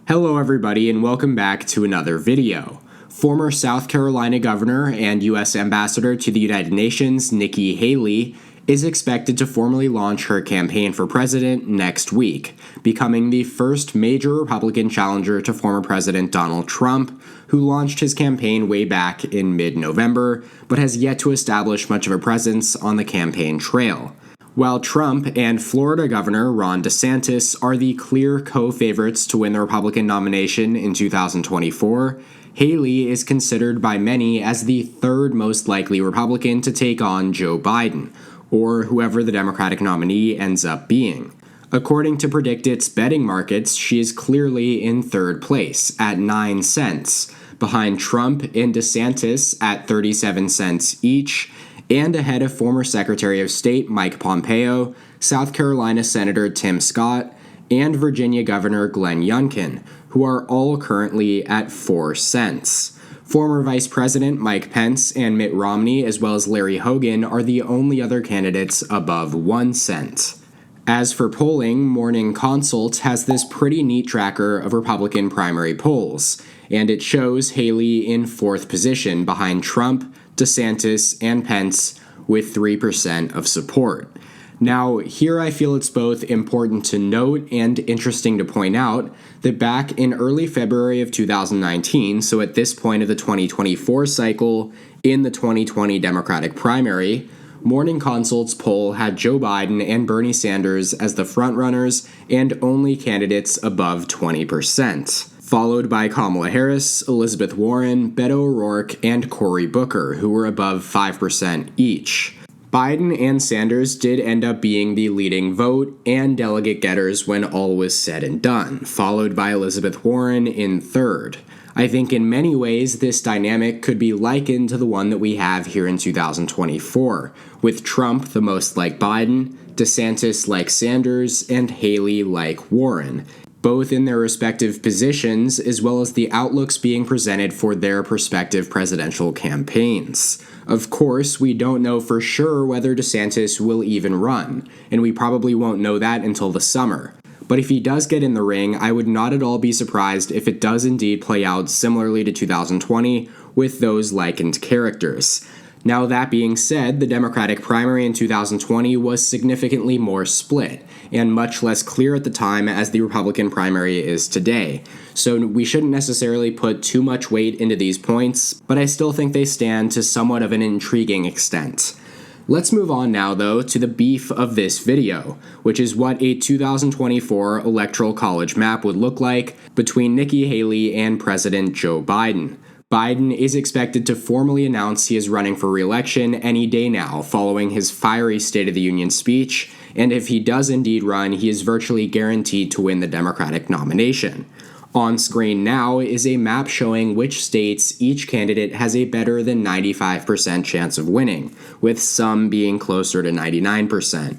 Hello everybody and welcome back to another video. Former South Carolina Governor and U.S. Ambassador to the United Nations, Nikki Haley, is expected to formally launch her campaign for president next week, becoming the first major Republican challenger to former President Donald Trump, who launched his campaign way back in mid-November, but has yet to establish much of a presence on the campaign trail. While Trump and Florida Governor Ron DeSantis are the clear co-favorites to win the Republican nomination in 2024, Haley is considered by many as the third most likely Republican to take on Joe Biden, or whoever the Democratic nominee ends up being. According to Predictit's betting markets, she is clearly in third place at 9 cents, behind Trump and DeSantis at 37 cents each, and ahead of former Secretary of State Mike Pompeo, South Carolina Senator Tim Scott, and Virginia Governor Glenn Youngkin, who are all currently at 4 cents. Former Vice President Mike Pence and Mitt Romney, as well as Larry Hogan, are the only other candidates above 1 cent. As for polling, Morning Consult has this pretty neat tracker of Republican primary polls, and it shows Haley in fourth position behind Trump, DeSantis, and Pence with 3% of support. Now, here I feel it's both important to note and interesting to point out that back in early February of 2019, so at this point of the 2024 cycle, in the 2020 Democratic primary, Morning Consult's poll had Joe Biden and Bernie Sanders as the frontrunners and only candidates above 20%. Followed by Kamala Harris, Elizabeth Warren, Beto O'Rourke, and Cory Booker, who were above 5% each. Biden and Sanders did end up being the leading vote and delegate getters when all was said and done, followed by Elizabeth Warren in third. I think in many ways this dynamic could be likened to the one that we have here in 2024, with Trump the most like Biden, DeSantis like Sanders, and Haley like Warren, both in their respective positions, as well as the outlooks being presented for their respective presidential campaigns. Of course, we don't know for sure whether DeSantis will even run, and we probably won't know that until the summer. But if he does get in the ring, I would not at all be surprised if it does indeed play out similarly to 2020 with those likened characters. Now, that being said, the Democratic primary in 2020 was significantly more split, and much less clear at the time as the Republican primary is today. So we shouldn't necessarily put too much weight into these points, but I still think they stand to somewhat of an intriguing extent. Let's move on now, though, to the beef of this video, which is what a 2024 Electoral College map would look like between Nikki Haley and President Joe Biden. Biden is expected to formally announce he is running for re-election any day now, following his fiery State of the Union speech, and if he does indeed run, he is virtually guaranteed to win the Democratic nomination. On screen now is a map showing which states each candidate has a better than 95% chance of winning, with some being closer to 99%.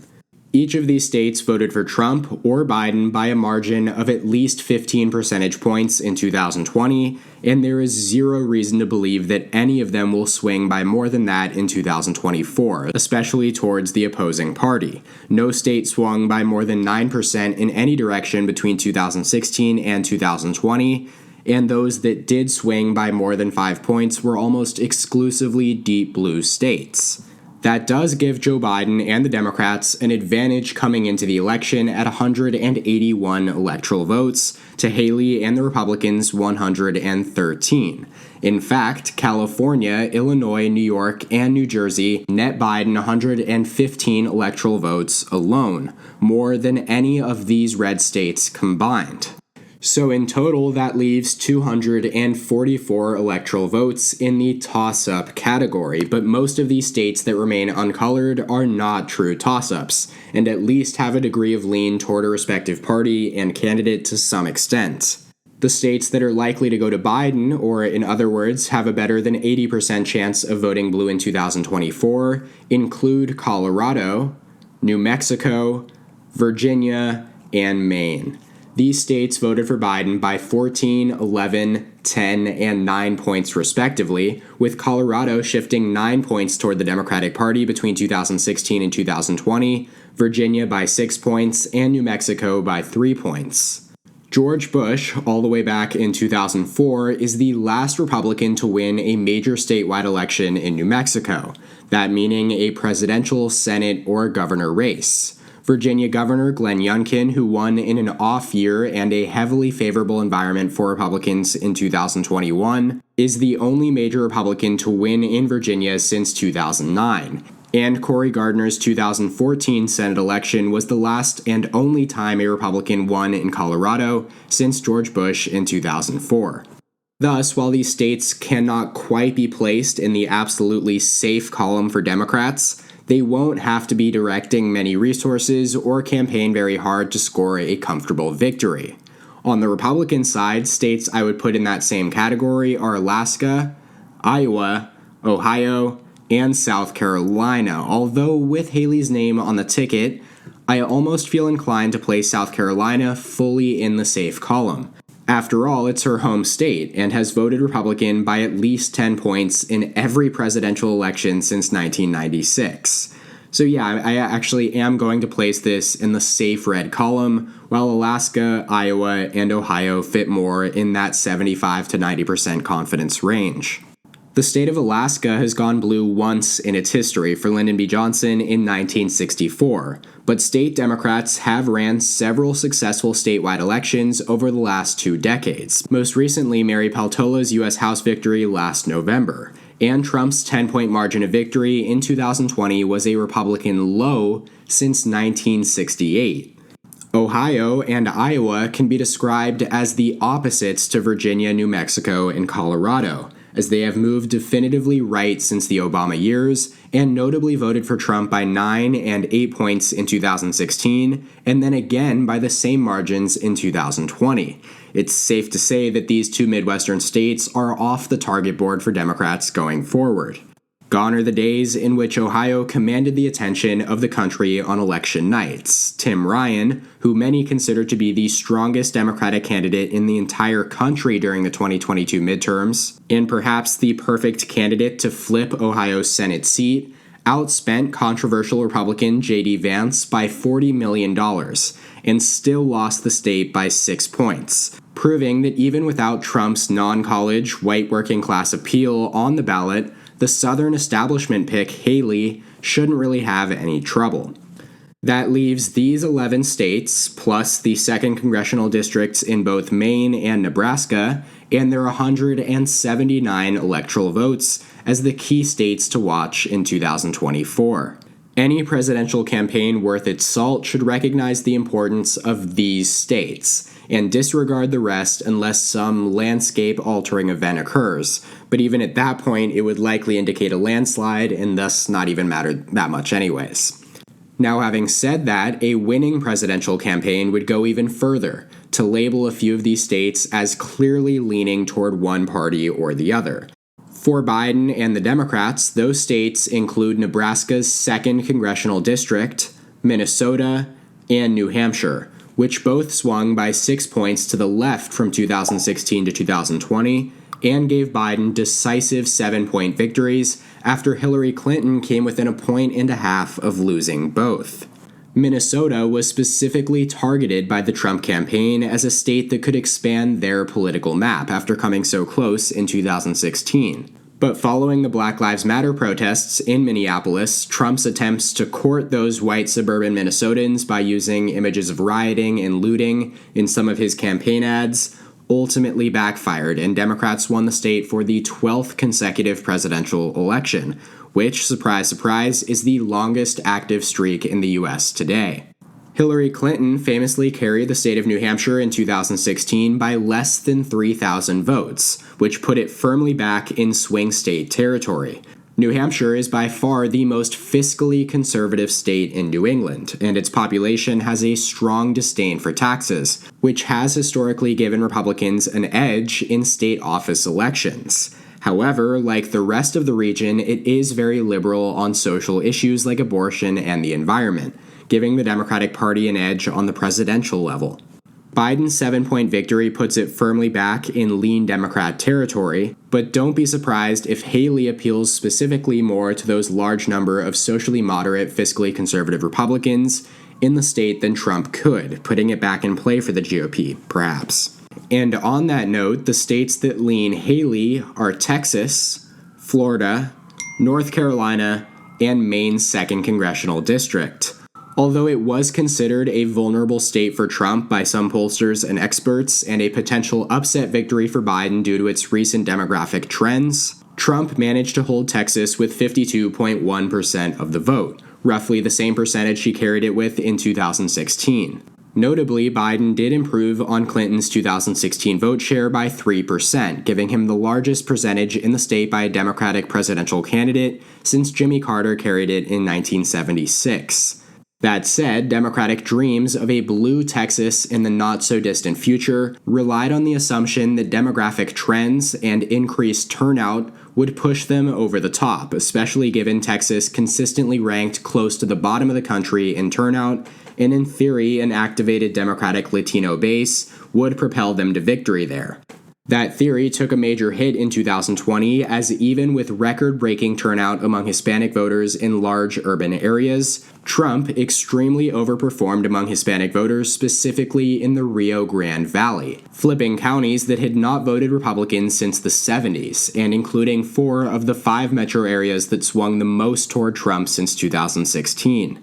Each of these states voted for Trump or Biden by a margin of at least 15 percentage points in 2020, and there is zero reason to believe that any of them will swing by more than that in 2024, especially towards the opposing party. No state swung by more than 9% in any direction between 2016 and 2020, and those that did swing by more than 5 points were almost exclusively deep blue states. That does give Joe Biden and the Democrats an advantage coming into the election at 181 electoral votes to Haley and the Republicans' 113. In fact, California, Illinois, New York, and New Jersey net Biden 115 electoral votes alone, more than any of these red states combined. So in total, that leaves 244 electoral votes in the toss-up category, but most of these states that remain uncolored are not true toss-ups, and at least have a degree of lean toward a respective party and candidate to some extent. The states that are likely to go to Biden, or in other words, have a better than 80% chance of voting blue in 2024, include Colorado, New Mexico, Virginia, and Maine. These states voted for Biden by 14, 11, 10, and 9 points respectively, with Colorado shifting 9 points toward the Democratic Party between 2016 and 2020, Virginia by 6 points, and New Mexico by 3 points. George Bush, all the way back in 2004, is the last Republican to win a major statewide election in New Mexico, that meaning a presidential, Senate, or governor race. Virginia Governor Glenn Youngkin, who won in an off year and a heavily favorable environment for Republicans in 2021, is the only major Republican to win in Virginia since 2009. And Cory Gardner's 2014 Senate election was the last and only time a Republican won in Colorado since George Bush in 2004. Thus, while these states cannot quite be placed in the absolutely safe column for Democrats, they won't have to be directing many resources or campaign very hard to score a comfortable victory. On the Republican side, states I would put in that same category are Alaska, Iowa, Ohio, and South Carolina, although with Haley's name on the ticket, I almost feel inclined to place South Carolina fully in the safe column. After all, it's her home state and has voted Republican by at least 10 points in every presidential election since 1996. So yeah, I actually am going to place this in the safe red column, while Alaska, Iowa, and Ohio fit more in that 75 to 90% confidence range. The state of Alaska has gone blue once in its history for Lyndon B. Johnson in 1964, but state Democrats have ran several successful statewide elections over the last 2 decades, most recently Mary Peltola's U.S. House victory last November, and Trump's 10-point margin of victory in 2020 was a Republican low since 1968. Ohio and Iowa can be described as the opposites to Virginia, New Mexico, and Colorado, as they have moved definitively right since the Obama years, and notably voted for Trump by 9 and 8 points in 2016, and then again by the same margins in 2020. It's safe to say that these 2 Midwestern states are off the target board for Democrats going forward. Gone are the days in which Ohio commanded the attention of the country on election nights. Tim Ryan, who many consider to be the strongest Democratic candidate in the entire country during the 2022 midterms, and perhaps the perfect candidate to flip Ohio's Senate seat, outspent controversial Republican J.D. Vance by $40 million and still lost the state by 6 points, proving that even without Trump's non-college, white working class appeal on the ballot, the Southern establishment pick, Haley, shouldn't really have any trouble. That leaves these 11 states, plus the 2nd congressional districts in both Maine and Nebraska, and their 179 electoral votes as the key states to watch in 2024. Any presidential campaign worth its salt should recognize the importance of these states, and disregard the rest unless some landscape-altering event occurs. But even at that point, it would likely indicate a landslide and thus not even matter that much anyways. Now, having said that, a winning presidential campaign would go even further, to label a few of these states as clearly leaning toward one party or the other. For Biden and the Democrats, those states include Nebraska's 2nd congressional district, Minnesota, and New Hampshire, which both swung by 6 points to the left from 2016 to 2020 and gave Biden decisive 7-point victories after Hillary Clinton came within 1.5 points of losing both. Minnesota was specifically targeted by the Trump campaign as a state that could expand their political map after coming so close in 2016. But following the Black Lives Matter protests in Minneapolis, Trump's attempts to court those white suburban Minnesotans by using images of rioting and looting in some of his campaign ads ultimately backfired, and Democrats won the state for the 12th consecutive presidential election, which, surprise, surprise, is the longest active streak in the U.S. today. Hillary Clinton famously carried the state of New Hampshire in 2016 by less than 3,000 votes, which put it firmly back in swing state territory. New Hampshire is by far the most fiscally conservative state in New England, and its population has a strong disdain for taxes, which has historically given Republicans an edge in state office elections. However, like the rest of the region, it is very liberal on social issues like abortion and the environment, giving the Democratic Party an edge on the presidential level. Biden's 7-point victory puts it firmly back in lean Democrat territory, but don't be surprised if Haley appeals specifically more to those large number of socially moderate, fiscally conservative Republicans in the state than Trump could, putting it back in play for the GOP, perhaps. And on that note, the states that lean Haley are Texas, Florida, North Carolina, and Maine's 2nd Congressional District. Although it was considered a vulnerable state for Trump by some pollsters and experts and a potential upset victory for Biden due to its recent demographic trends, Trump managed to hold Texas with 52.1% of the vote, roughly the same percentage he carried it with in 2016. Notably, Biden did improve on Clinton's 2016 vote share by 3%, giving him the largest percentage in the state by a Democratic presidential candidate since Jimmy Carter carried it in 1976. That said, Democratic dreams of a blue Texas in the not-so-distant future relied on the assumption that demographic trends and increased turnout would push them over the top, especially given Texas consistently ranked close to the bottom of the country in turnout, and in theory, an activated Democratic Latino base would propel them to victory there. That theory took a major hit in 2020, as even with record-breaking turnout among Hispanic voters in large urban areas, Trump extremely overperformed among Hispanic voters, specifically in the Rio Grande Valley, flipping counties that had not voted Republicans since the 70s, and including 4 of the 5 metro areas that swung the most toward Trump since 2016.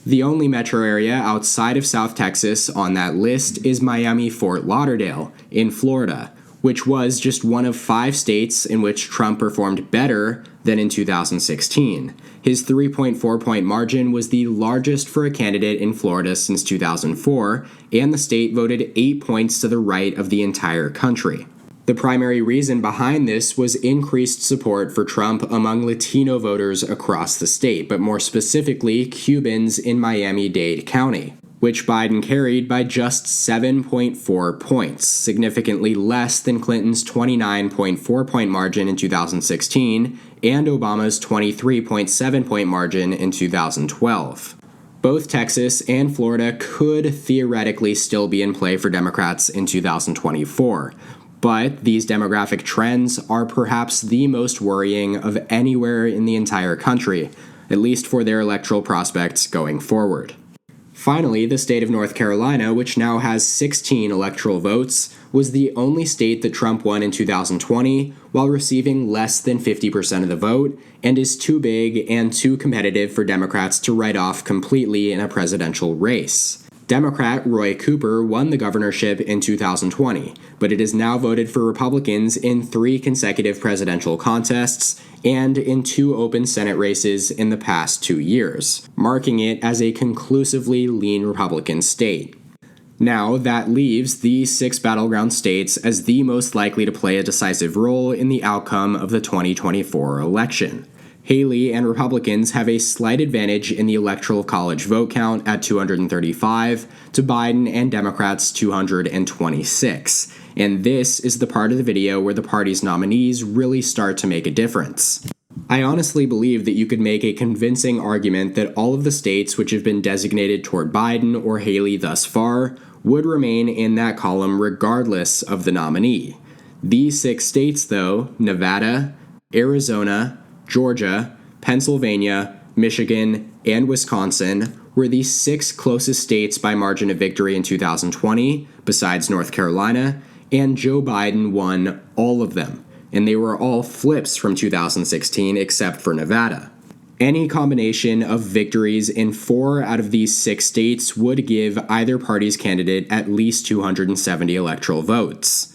The only metro area outside of South Texas on that list is Miami-Fort Lauderdale in Florida, which was just one of 5 states in which Trump performed better than in 2016. His 3.4-point margin was the largest for a candidate in Florida since 2004, and the state voted 8 points to the right of the entire country. The primary reason behind this was increased support for Trump among Latino voters across the state, but more specifically, Cubans in Miami-Dade County, which Biden carried by just 7.4 points, significantly less than Clinton's 29.4-point margin in 2016 and Obama's 23.7-point margin in 2012. Both Texas and Florida could theoretically still be in play for Democrats in 2024. But these demographic trends are perhaps the most worrying of anywhere in the entire country, at least for their electoral prospects going forward. Finally, the state of North Carolina, which now has 16 electoral votes, was the only state that Trump won in 2020 while receiving less than 50% of the vote, and is too big and too competitive for Democrats to write off completely in a presidential race. Democrat Roy Cooper won the governorship in 2020, but it is now voted for Republicans in 3 consecutive presidential contests and in 2 open Senate races in the past 2 years, marking it as a conclusively lean Republican state. Now, that leaves these 6 battleground states as the most likely to play a decisive role in the outcome of the 2024 election. Haley and Republicans have a slight advantage in the Electoral College vote count at 235 to Biden and Democrats' 226. And this is the part of the video where the party's nominees really start to make a difference. I honestly believe that you could make a convincing argument that all of the states which have been designated toward Biden or Haley thus far would remain in that column regardless of the nominee. These 6 states, though, Nevada, Arizona, Georgia, Pennsylvania, Michigan, and Wisconsin, were the 6 closest states by margin of victory in 2020, besides North Carolina, and Joe Biden won all of them, and they were all flips from 2016 except for Nevada. Any combination of victories in 4 out of these 6 states would give either party's candidate at least 270 electoral votes.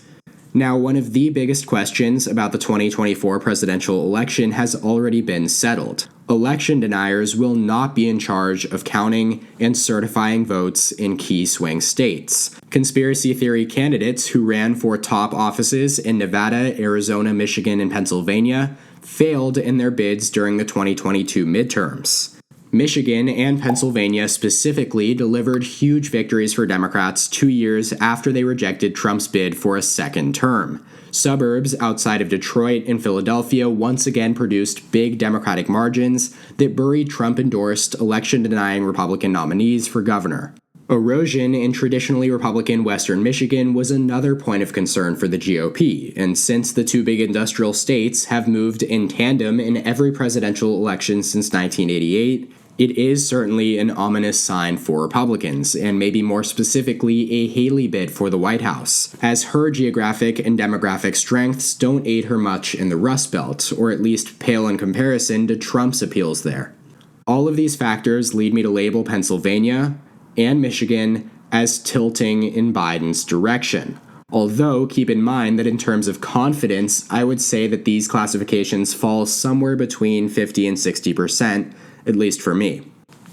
Now, one of the biggest questions about the 2024 presidential election has already been settled. Election deniers will not be in charge of counting and certifying votes in key swing states. Conspiracy theory candidates who ran for top offices in Nevada, Arizona, Michigan, and Pennsylvania failed in their bids during the 2022 midterms. Michigan and Pennsylvania specifically delivered huge victories for Democrats 2 years after they rejected Trump's bid for a second term. Suburbs outside of Detroit and Philadelphia once again produced big Democratic margins that buried Trump-endorsed election-denying Republican nominees for governor. Erosion in traditionally Republican Western Michigan was another point of concern for the GOP, and since the 2 big industrial states have moved in tandem in every presidential election since 1988, It is certainly an ominous sign for Republicans, and maybe more specifically a Haley bid for the White House, as her geographic and demographic strengths don't aid her much in the Rust Belt, or at least pale in comparison to Trump's appeals there. All of these factors lead me to label Pennsylvania and Michigan as tilting in Biden's direction. Although, keep in mind that in terms of confidence, I would say that these classifications fall somewhere between 50 and 60%, at least for me.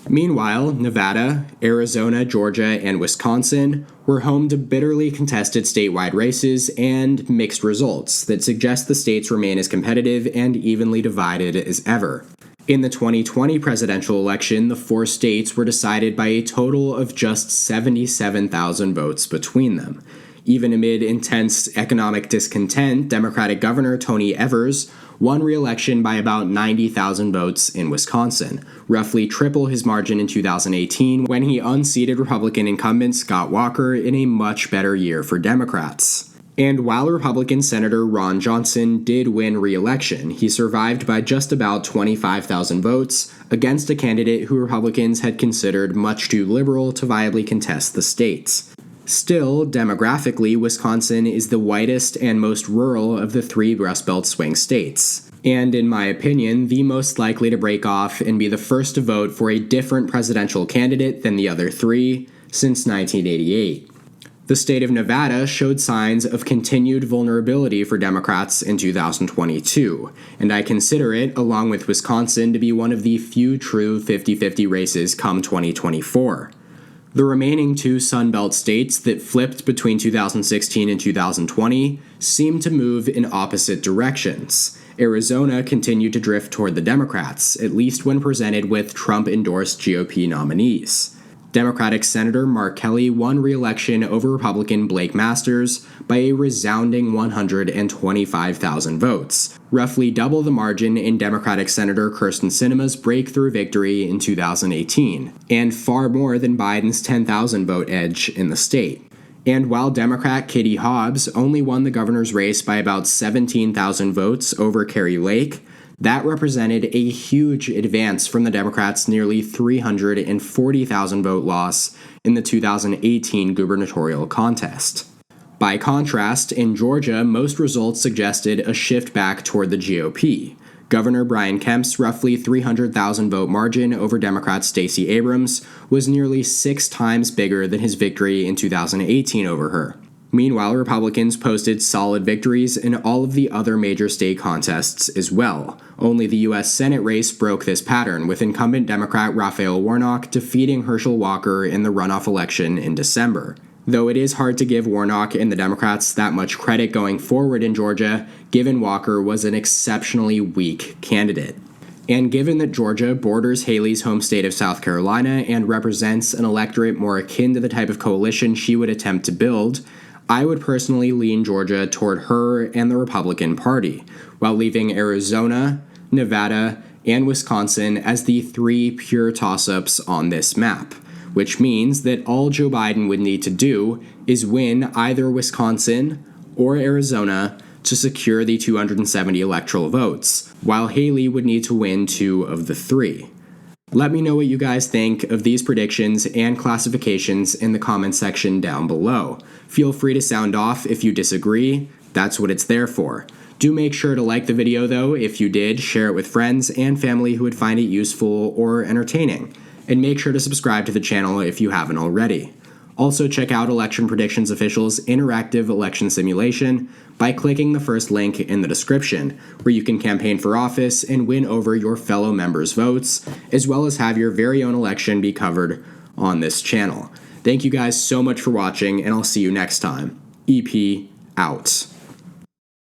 Meanwhile, Nevada, Arizona, Georgia, and Wisconsin were home to bitterly contested statewide races and mixed results that suggest the states remain as competitive and evenly divided as ever. In the 2020 presidential election, the 4 states were decided by a total of just 77,000 votes between them. Even amid intense economic discontent, Democratic Governor Tony Evers won re-election by about 90,000 votes in Wisconsin, roughly triple his margin in 2018 when he unseated Republican incumbent Scott Walker in a much better year for Democrats. And while Republican Senator Ron Johnson did win re-election, he survived by just about 25,000 votes against a candidate who Republicans had considered much too liberal to viably contest the states. Still, demographically, Wisconsin is the whitest and most rural of the 3 Rust Belt swing states, and in my opinion, the most likely to break off and be the first to vote for a different presidential candidate than the other 3 since 1988. The state of Nevada showed signs of continued vulnerability for Democrats in 2022, and I consider it, along with Wisconsin, to be one of the few true 50-50 races come 2024. The remaining 2 Sun Belt states that flipped between 2016 and 2020 seemed to move in opposite directions. Arizona continued to drift toward the Democrats, at least when presented with Trump-endorsed GOP nominees. Democratic Senator Mark Kelly won re-election over Republican Blake Masters by a resounding 125,000 votes, roughly double the margin in Democratic Senator Kyrsten Sinema's breakthrough victory in 2018, and far more than Biden's 10,000 vote edge in the state. And while Democrat Katie Hobbs only won the governor's race by about 17,000 votes over Kari Lake, that represented a huge advance from the Democrats' nearly 340,000 vote loss in the 2018 gubernatorial contest. By contrast, in Georgia, most results suggested a shift back toward the GOP. Governor Brian Kemp's roughly 300,000 vote margin over Democrat Stacey Abrams was nearly 6 times bigger than his victory in 2018 over her. Meanwhile, Republicans posted solid victories in all of the other major state contests as well. Only the U.S. Senate race broke this pattern, with incumbent Democrat Raphael Warnock defeating Herschel Walker in the runoff election in December. Though it is hard to give Warnock and the Democrats that much credit going forward in Georgia, given Walker was an exceptionally weak candidate. And given that Georgia borders Haley's home state of South Carolina and represents an electorate more akin to the type of coalition she would attempt to build, I would personally lean Georgia toward her and the Republican Party, while leaving Arizona, Nevada, and Wisconsin as the 3 pure toss-ups on this map, which means that all Joe Biden would need to do is win either Wisconsin or Arizona to secure the 270 electoral votes, while Haley would need to win 2 of the 3. Let me know what you guys think of these predictions and classifications in the comments section down below. Feel free to sound off if you disagree. That's what it's there for. Do make sure to like the video though. If you did, share it with friends and family who would find it useful or entertaining. And make sure to subscribe to the channel if you haven't already. Also check out Election Predictions Official's interactive election simulation by clicking the first link in the description, where you can campaign for office and win over your fellow members' votes, as well as have your very own election be covered on this channel. Thank you guys so much for watching, and I'll see you next time. EP out.